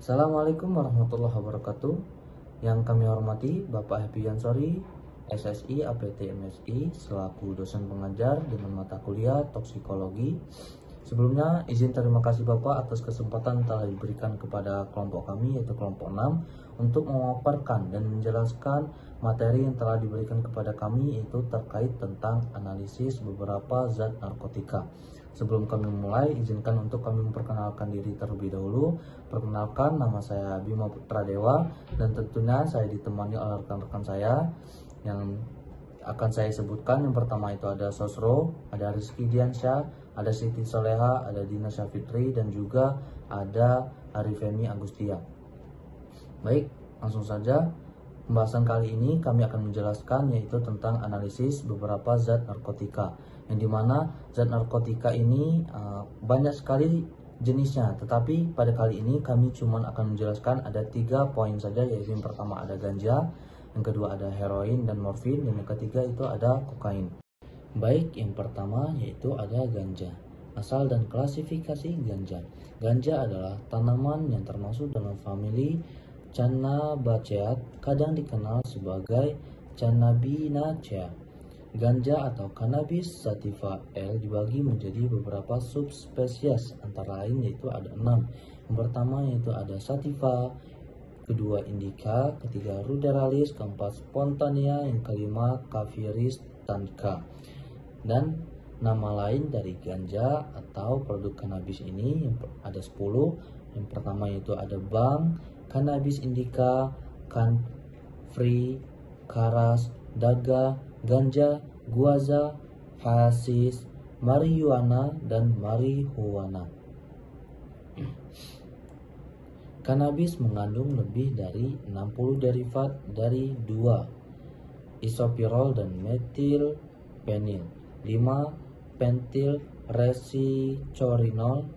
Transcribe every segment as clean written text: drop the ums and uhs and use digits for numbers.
Assalamualaikum warahmatullahi wabarakatuh. Yang kami hormati Bapak Happy Yansori, SSI APT MSI selaku dosen pengajar dengan mata kuliah toksikologi. Sebelumnya izin terima kasih Bapak atas kesempatan telah diberikan kepada kelompok kami yaitu kelompok 6 untuk memaparkan dan menjelaskan materi yang telah diberikan kepada kami yaitu terkait tentang analisis beberapa zat narkotika. Sebelum kami mulai, izinkan untuk kami memperkenalkan diri terlebih dahulu. Perkenalkan, nama saya Bima Putradewa dan tentunya saya ditemani oleh rekan-rekan saya yang akan saya sebutkan. Yang pertama itu ada Sosro, ada Rizky Diansyah, ada Siti Soleha, ada Dina Syafitri, dan juga ada Arifemi Agustia. Baik, langsung saja. Pembahasan kali ini kami akan menjelaskan yaitu tentang analisis beberapa zat narkotika, yang dimana zat narkotika ini banyak sekali jenisnya, tetapi pada kali ini kami cuma akan menjelaskan ada 3 poin saja, yaitu yang pertama ada ganja, yang kedua ada heroin dan morfin, dan yang ketiga itu ada kokain. Baik, yang pertama yaitu ada ganja. Asal dan klasifikasi ganja. Ganja adalah tanaman yang termasuk dalam famili Cannabaceae, kadang dikenal sebagai Cannabinaceae. Ganja atau Cannabis sativa L dibagi menjadi beberapa subspesies, antara lain yaitu ada 6. Yang pertama yaitu ada sativa, kedua indica, ketiga ruderalis, keempat spontanea, yang kelima caviris tanca. Dan nama lain dari ganja atau produk cannabis ini ada 10. Yang pertama yaitu ada bang, cannabis indica, free, karas, daga, ganja, guaza, hasis, marijuana, dan marihuana. Cannabis mengandung lebih dari 60 derivat dari 2 isopirol dan metil penil, 5 pentil resicorinol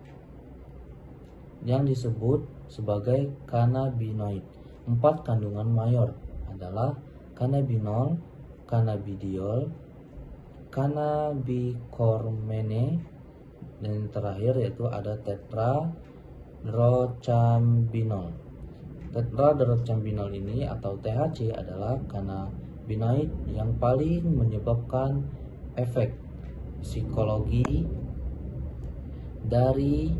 yang disebut sebagai cannabinoid. 4 kandungan mayor adalah cannabinol, cannabidiol, cannabicormene, dan yang terakhir yaitu ada tetrahydrocannabinol. Tetrahydrocannabinol ini atau THC adalah cannabinoid yang paling menyebabkan efek psikologi dari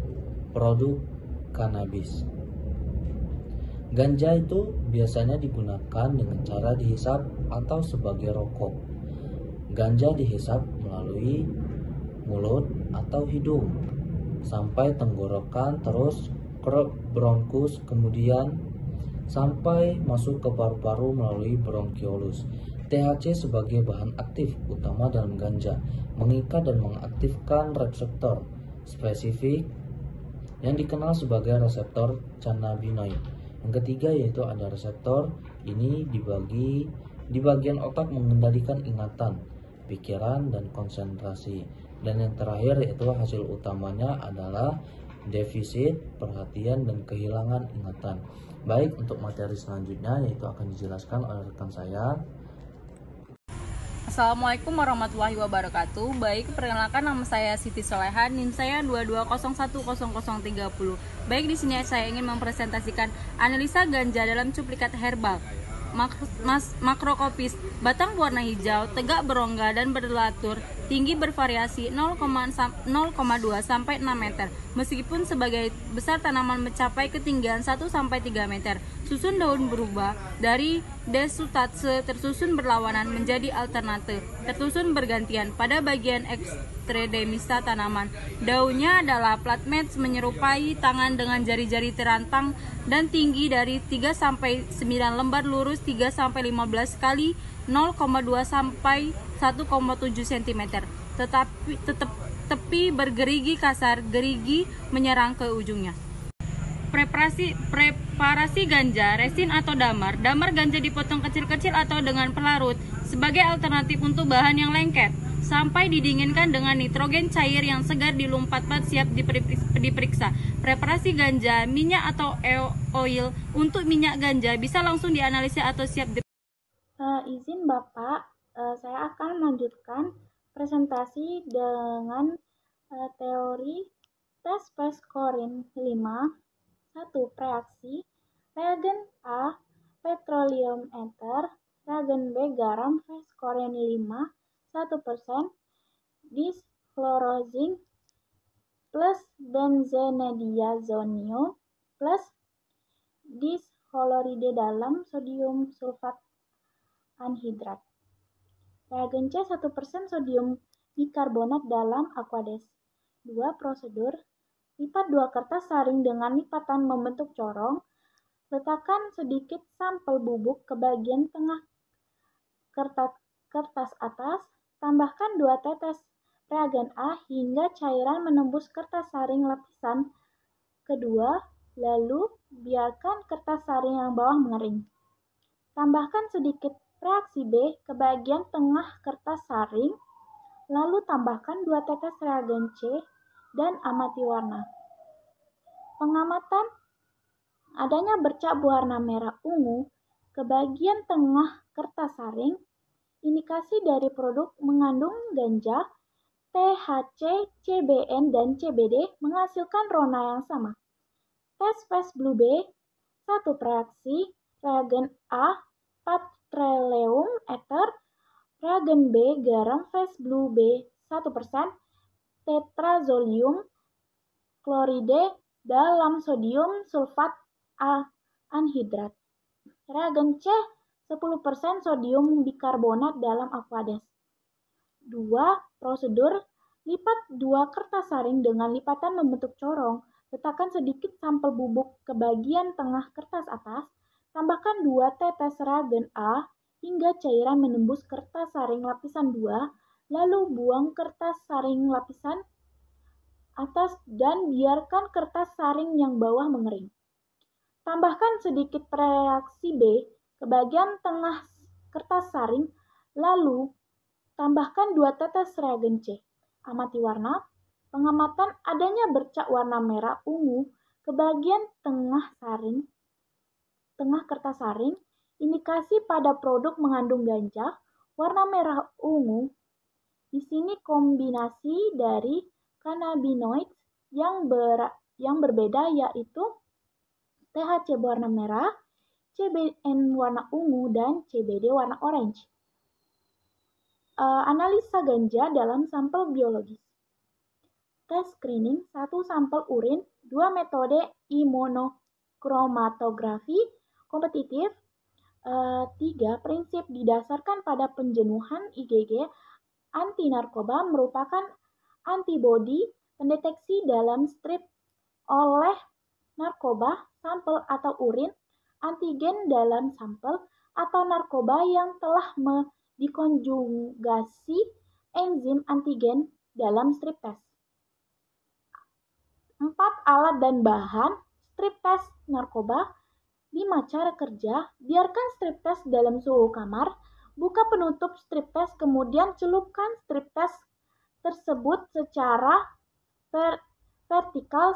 produk cannabis. Ganja itu biasanya digunakan dengan cara dihisap atau sebagai rokok. Ganja dihisap melalui mulut atau hidung sampai tenggorokan, terus ke bronkus, kemudian sampai masuk ke paru-paru melalui bronkiolus. THC sebagai bahan aktif utama dalam ganja mengikat dan mengaktifkan reseptor spesifik yang dikenal sebagai reseptor cannabinoid. Yang ketiga yaitu ada reseptor ini di bagian otak mengendalikan ingatan, pikiran, dan konsentrasi. Dan yang terakhir yaitu hasil utamanya adalah defisit perhatian dan kehilangan ingatan. Baik, untuk materi selanjutnya yaitu akan dijelaskan oleh rekan saya. Assalamualaikum warahmatullahi wabarakatuh. Baik, perkenalkan nama saya Siti Soleha, NIM saya 22010030. Baik, di sini saya ingin mempresentasikan analisa ganja dalam cuplikat herbal. Makrokopis, batang warna hijau, tegak berongga dan berlatur, tinggi bervariasi 0,2 sampai 6 meter. Meskipun sebagai besar tanaman mencapai ketinggian 1 sampai 3 meter. Susun daun berubah dari desutatse tersusun berlawanan menjadi alternate, tersusun bergantian pada bagian ekstredemisa tanaman. Daunnya adalah platmets menyerupai tangan dengan jari-jari terantang dan tinggi dari 3 sampai 9 lembar lurus 3 sampai 15 kali 0,2 sampai 1,7 cm. Tepi bergerigi kasar, gerigi menyerang ke ujungnya. Preparasi ganja, resin atau damar. Damar ganja dipotong kecil-kecil atau dengan pelarut sebagai alternatif untuk bahan yang lengket sampai didinginkan dengan nitrogen cair yang segar di lumpat-pat siap diperiksa. Preparasi ganja, minyak atau oil. Untuk minyak ganja bisa langsung dianalisa atau siap Izin Bapak, saya akan melanjutkan presentasi dengan teori tes Pescorin 5 1 reaksi, reagen A petroleum ether, reagen B garam phase koren 5 1% dischlorosing plus benzenediazonium plus dischloride dalam sodium sulfat anhidrat. Reagen C 1% sodium bikarbonat dalam Aquades. 2 prosedur. Lipat 2 kertas saring dengan lipatan membentuk corong. Letakkan sedikit sampel bubuk ke bagian tengah kertas atas. Tambahkan 2 tetes reagen A hingga cairan menembus kertas saring lapisan kedua, lalu biarkan kertas saring yang bawah mengering. Tambahkan sedikit reaksi B ke bagian tengah kertas saring, lalu tambahkan 2 tetes reagen C dan amati warna. Pengamatan adanya bercak berwarna merah ungu ke bagian tengah kertas saring, indikasi dari produk mengandung ganja, THC, CBN, dan CBD menghasilkan rona yang sama. Tes phase blue B, 1 reaksi, reagen A petroleum ether, reagen B garam phase blue B 1% tetrazolium kloride dalam sodium sulfat anhidrat. Reagen C 10% sodium bikarbonat dalam Aquades. 2 prosedur. Lipat 2 kertas saring dengan lipatan membentuk corong. Letakkan sedikit sampel bubuk ke bagian tengah kertas atas. Tambahkan 2 tetes reagen A hingga cairan menembus kertas saring lapisan 2, lalu buang kertas saring lapisan atas dan biarkan kertas saring yang bawah mengering. Tambahkan sedikit reaksi B ke bagian tengah kertas saring, lalu tambahkan 2 tetes reagen C. Amati warna. Pengamatan adanya bercak warna merah ungu ke bagian tengah kertas saring, indikasi pada produk mengandung ganja. Warna merah ungu di sini kombinasi dari cannabinoid yang berbeda, yaitu THC berwarna merah, CBN warna ungu, dan CBD warna orange. Analisa ganja dalam sampel biologis. Tes screening, 1 sampel urin, 2 metode imunochromatografi kompetitif, 3 prinsip didasarkan pada penjenuhan IgG anti-narkoba merupakan antibodi pendeteksi dalam strip oleh narkoba, sampel atau urin, antigen dalam sampel, atau narkoba yang telah dikonjugasi enzim antigen dalam strip test. 4 alat dan bahan strip test narkoba. 5 cara kerja. Biarkan strip test dalam suhu kamar. Buka penutup strip test, kemudian celupkan strip test tersebut secara vertikal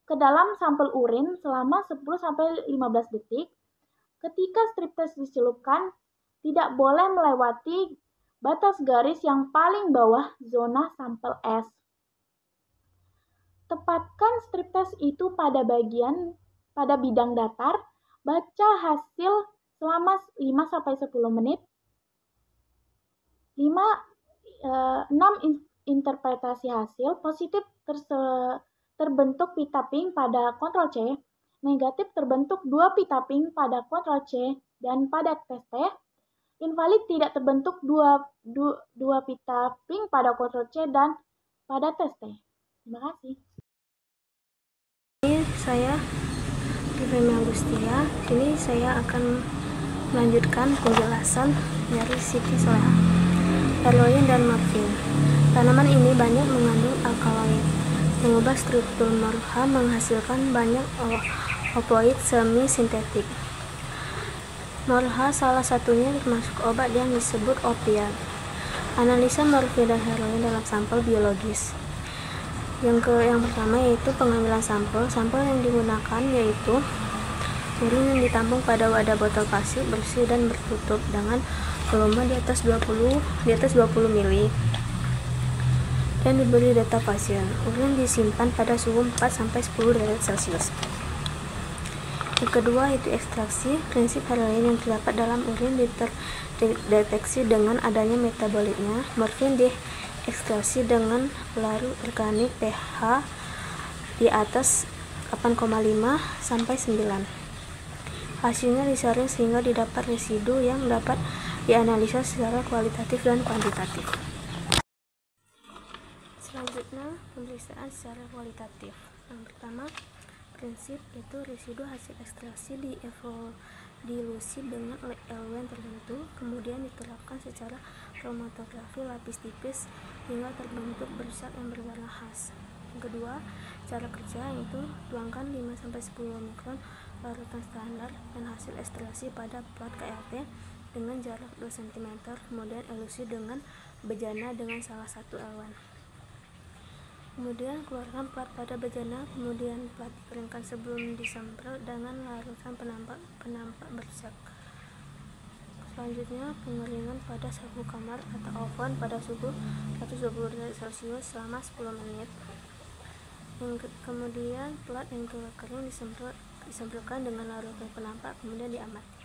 ke dalam sampel urin selama 10-15 detik. Ketika strip test dicelupkan, tidak boleh melewati batas garis yang paling bawah zona sampel S. Tepatkan strip test itu pada bidang datar. Baca hasil selama 5-10 menit. 6 interpretasi hasil. Positif terbentuk pita pink pada kontrol C. Negatif terbentuk 2 pita pink pada kontrol C dan pada tes T. Invalid tidak terbentuk 2 pita pink pada kontrol C dan pada tes T. Terima kasih. Ini saya Rifemi Agustia. Ini saya akan melanjutkan penjelasan dari Siti Soleha. Heroin dan morfin. Tanaman ini banyak mengandung alkaloid, mengubah struktur morfa menghasilkan banyak opioid semi sintetik. Morha salah satunya termasuk obat yang disebut opiat. Analisa morfin dan heroin dalam sampel biologis. Yang pertama yaitu pengambilan sampel. Sampel yang digunakan yaitu urin yang ditampung pada wadah botol plastik bersih dan bertutup dengan volume di atas 20 ml. dan diberi data pasien. Urin disimpan pada suhu 4-10 derajat Celcius. Yang kedua itu ekstraksi. Prinsip hal lain yang terdapat dalam urin dideteksi dengan adanya metabolitnya. Morfin diekstraksi dengan pelarut organik pH di atas 8,5 sampai 9. Hasilnya disaring sehingga didapat residu yang dapat dianalisa secara kualitatif dan kuantitatif. Selanjutnya, pemeriksaan secara kualitatif. Yang pertama, prinsip itu residu hasil ekstraksi dilusi dengan eluen tertentu, kemudian diterapkan secara kromatografi lapis tipis hingga terbentuk bercak yang berwarna khas. Yang kedua, cara kerja yaitu tuangkan 5-10 mikron larutan standar dan hasil ekstraksi pada plat KLT dengan jarak 2 cm, kemudian elusi dengan bejana dengan salah satu eluen. Kemudian keluarkan plat pada bejana, kemudian plat dikeringkan sebelum disemprot dengan larutan penampak bercak. Selanjutnya, pengeringan pada saku kamar atau oven pada suhu 120 derajat Celcius selama 10 menit. Kemudian plat yang telah kering disemprotkan dengan larutan penampak, kemudian diamati.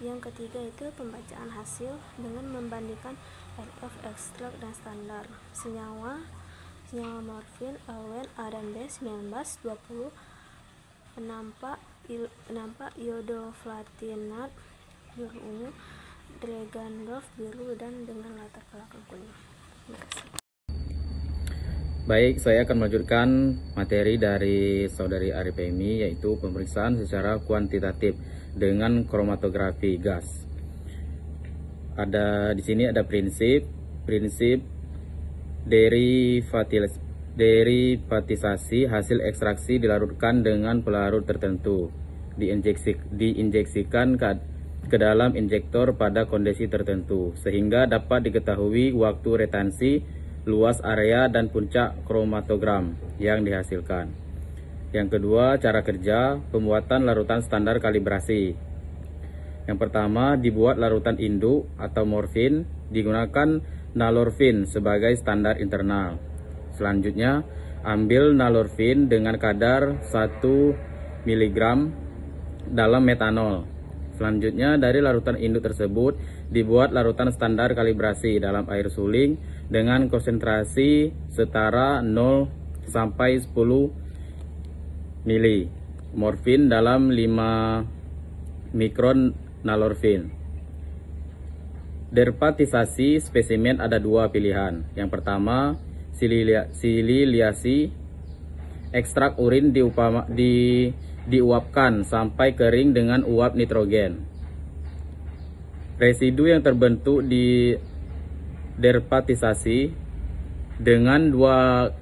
Yang ketiga itu pembacaan hasil dengan membandingkan RF ekstrak dan standar. Senyawa morfin, eluen A dan B 19-20, penampak iodoflatinat biru ungu, Dregandorf biru dan dengan latar belakang kuning. Terima kasih. Baik, saya akan melanjutkan materi dari Saudari Arifemi, yaitu pemeriksaan secara kuantitatif dengan kromatografi gas. Di sini ada prinsip derivatisasi hasil ekstraksi dilarutkan dengan pelarut tertentu, diinjeksikan ke dalam injektor pada kondisi tertentu sehingga dapat diketahui waktu retensi, luas area dan puncak kromatogram yang dihasilkan. Yang kedua, cara kerja pembuatan larutan standar kalibrasi. Yang pertama, dibuat larutan induk atau morfin, digunakan nalorfin sebagai standar internal. Selanjutnya, ambil nalorfin dengan kadar 1 mg dalam metanol. Selanjutnya, dari larutan induk tersebut dibuat larutan standar kalibrasi dalam air suling dengan konsentrasi setara 0-10 mili morfin dalam 5 mikron nalorfin. Derivatisasi spesimen ada dua pilihan. Yang pertama, sililiasi. Ekstrak urin diuapkan sampai kering dengan uap nitrogen. Residu yang terbentuk di derivatisasi dengan 20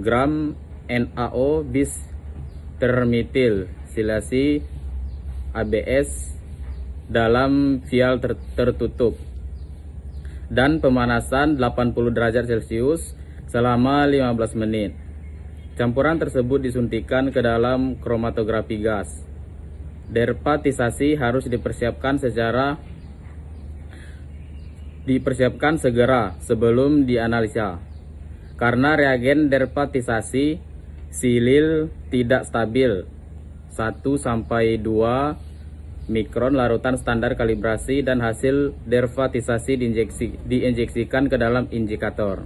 gram NaO bis termetil silasi ABS dalam vial tertutup dan pemanasan 80 derajat Celcius selama 15 menit. Campuran tersebut disuntikan ke dalam kromatografi gas. Derivatisasi harus dipersiapkan segera sebelum dianalisa. Karena reagen derivatisasi silil tidak stabil, 1-2 mikron larutan standar kalibrasi dan hasil derivatisasi diinjeksikan ke dalam injekator.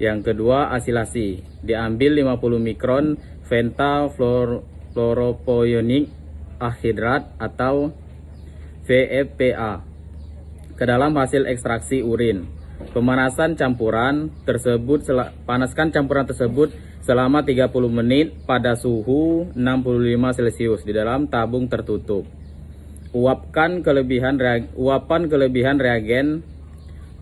Yang kedua, asilasi. Diambil 50 mikron pentafluoropoionik anhidrat atau VFPA ke dalam hasil ekstraksi urin. Panaskan campuran tersebut selama 30 menit pada suhu 65 Celcius di dalam tabung tertutup. Uapan kelebihan reagen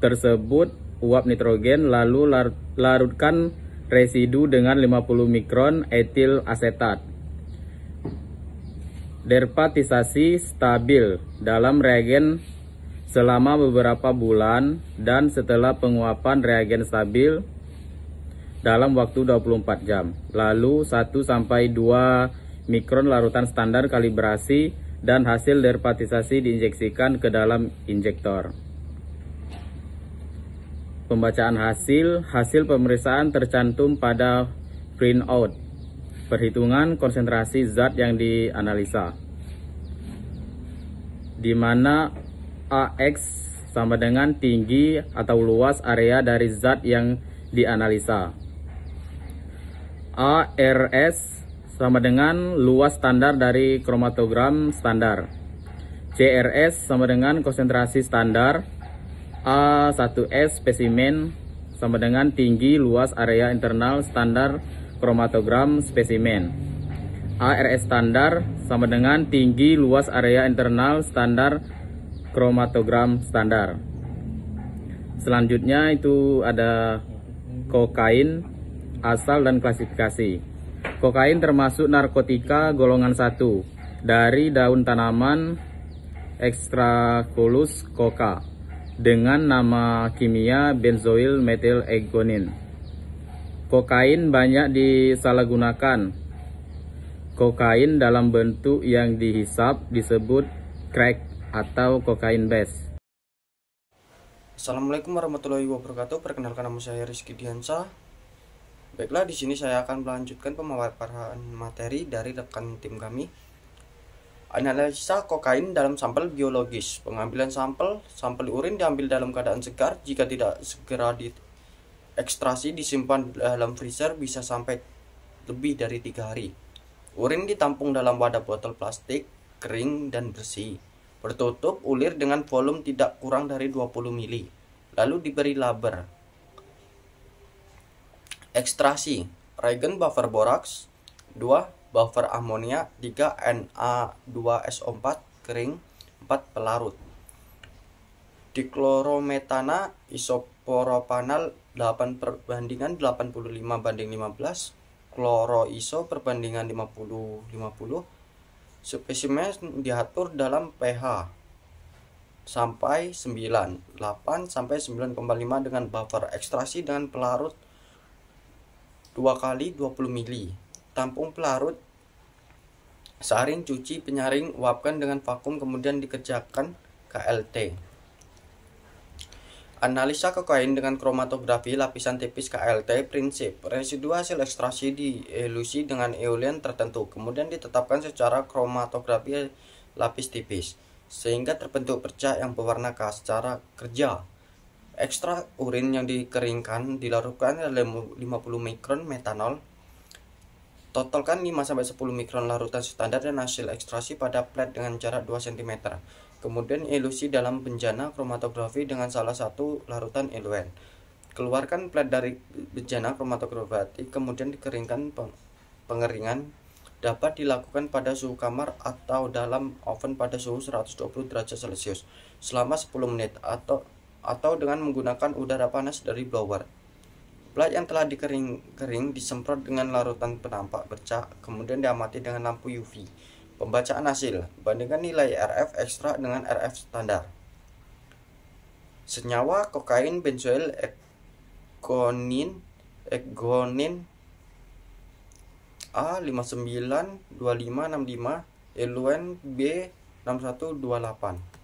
tersebut, uap nitrogen, lalu larutkan residu dengan 50 mikron etil asetat. Derivatisasi stabil dalam reagen selama beberapa bulan dan setelah penguapan reagen stabil dalam waktu 24 jam. Lalu 1-2 mikron larutan standar kalibrasi dan hasil derivatisasi diinjeksikan ke dalam injektor. Pembacaan hasil pemeriksaan tercantum pada printout. Perhitungan konsentrasi zat yang dianalisa, di mana AX sama dengan tinggi atau luas area dari zat yang dianalisa. ARS sama dengan luas standar dari kromatogram standar. CRS sama dengan konsentrasi standar. A1S spesimen sama dengan tinggi luas area internal standar kromatogram spesimen. ARS standar sama dengan tinggi luas area internal standar kromatogram standar. Selanjutnya itu ada kokain, asal dan klasifikasi. Kokain termasuk narkotika golongan 1 dari daun tanaman Extraculus coca dengan nama kimia benzoyl methyl egonin. Kokain banyak disalahgunakan. Kokain dalam bentuk yang dihisap disebut crack atau kokain base. Assalamualaikum warahmatullahi wabarakatuh. Perkenalkan, nama saya Rizky Diansa. Baiklah, di sini saya akan melanjutkan pemaparan materi dari rekan tim kami. Analisa kokain dalam sampel biologis. Pengambilan sampel urin diambil dalam keadaan segar. Jika tidak segera diekstraksi, disimpan dalam freezer bisa sampai lebih dari 3 hari. Urin ditampung dalam wadah botol plastik, kering dan bersih, bertutup ulir dengan volume tidak kurang dari 20 ml, lalu diberi laber. Ekstraksi: reagen buffer borax, 2 buffer amonia, 3 Na2SO4 kering, 4 pelarut. Diklorometana isoporopanal 8/85/15, kloroiso perbandingan 50-50. Spesimen diatur dalam pH sampai 9, 8 sampai 9,5 dengan buffer. Ekstraksi dengan pelarut 2 kali 20 ml. Tampung pelarut, saring, cuci, penyaring, uapkan dengan vakum, kemudian dikerjakan KLT. Analisa kokain dengan kromatografi lapisan tipis KLT. Prinsip: residu hasil ekstraksi dielusi dengan eolian tertentu, kemudian ditetapkan secara kromatografi lapis tipis sehingga terbentuk bercak yang berwarna khas. Cara kerja: ekstrak urin yang dikeringkan dilarutkan dalam 50 mikron metanol. Totalkan 5-10 mikron larutan standar dan hasil ekstraksi pada plat dengan jarak 2 cm. Kemudian elusi dalam bejana kromatografi dengan salah satu larutan eluent. Keluarkan plat dari bejana kromatografi, kemudian dikeringkan. Pengeringan dapat dilakukan pada suhu kamar atau dalam oven pada suhu 120 derajat Celcius selama 10 menit atau dengan menggunakan udara panas dari blower. Plat yang telah dikering disemprot dengan larutan penampak bercak, kemudian diamati dengan lampu UV. Pembacaan hasil: bandingkan nilai RF ekstrak dengan RF standar. Senyawa kokain benzoyl egonin A592565, eluent B6128.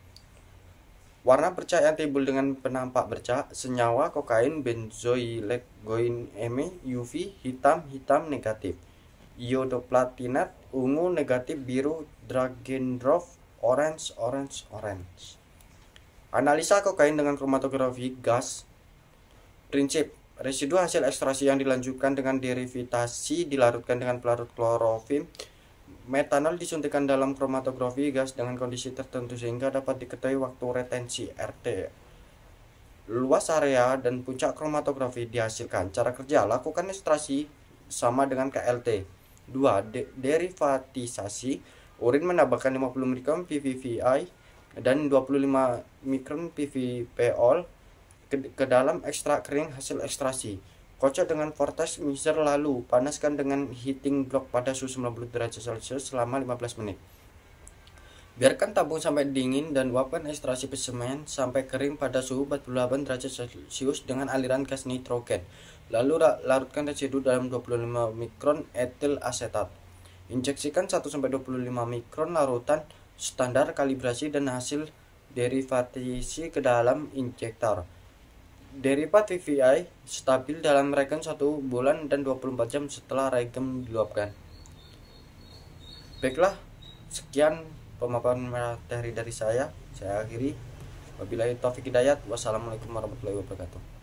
Warna bercak yang timbul dengan penampak bercak: senyawa kokain benzoylegoin UV hitam negatif, iodoplatinat ungu negatif, biru Dragendorf orange. Analisa kokain dengan kromatografi gas. Prinsip: residu hasil ekstraksi yang dilanjutkan dengan derivasi dilarutkan dengan pelarut klorofim. Metanol disuntikkan dalam kromatografi gas dengan kondisi tertentu sehingga dapat diketahui waktu retensi RT. Luas area dan puncak kromatografi dihasilkan. Cara kerja: lakukan ekstraksi sama dengan KLT. 2. Derivatisasi: urin menambahkan 50 mikron PVVI dan 25 mikron PVPol ke dalam ekstrak kering hasil ekstraksi. Kocok dengan vortex mixer, lalu panaskan dengan heating block pada suhu 90 derajat Celcius selama 15 menit. Biarkan tabung sampai dingin dan uapkan ekstraksi spesimen sampai kering pada suhu 48 derajat Celcius dengan aliran gas nitrogen. Lalu larutkan residu dalam 25 mikron etil asetat. Injeksikan 1-25 mikron larutan standar kalibrasi dan hasil derivatisi ke dalam injektor. Derivat VVI stabil dalam regen 1 bulan dan 24 jam setelah regen diluapkan. Baiklah, sekian pemaparan materi dari saya akhiri. Wabillahi taufiq hidayat. Wassalamualaikum warahmatullahi wabarakatuh.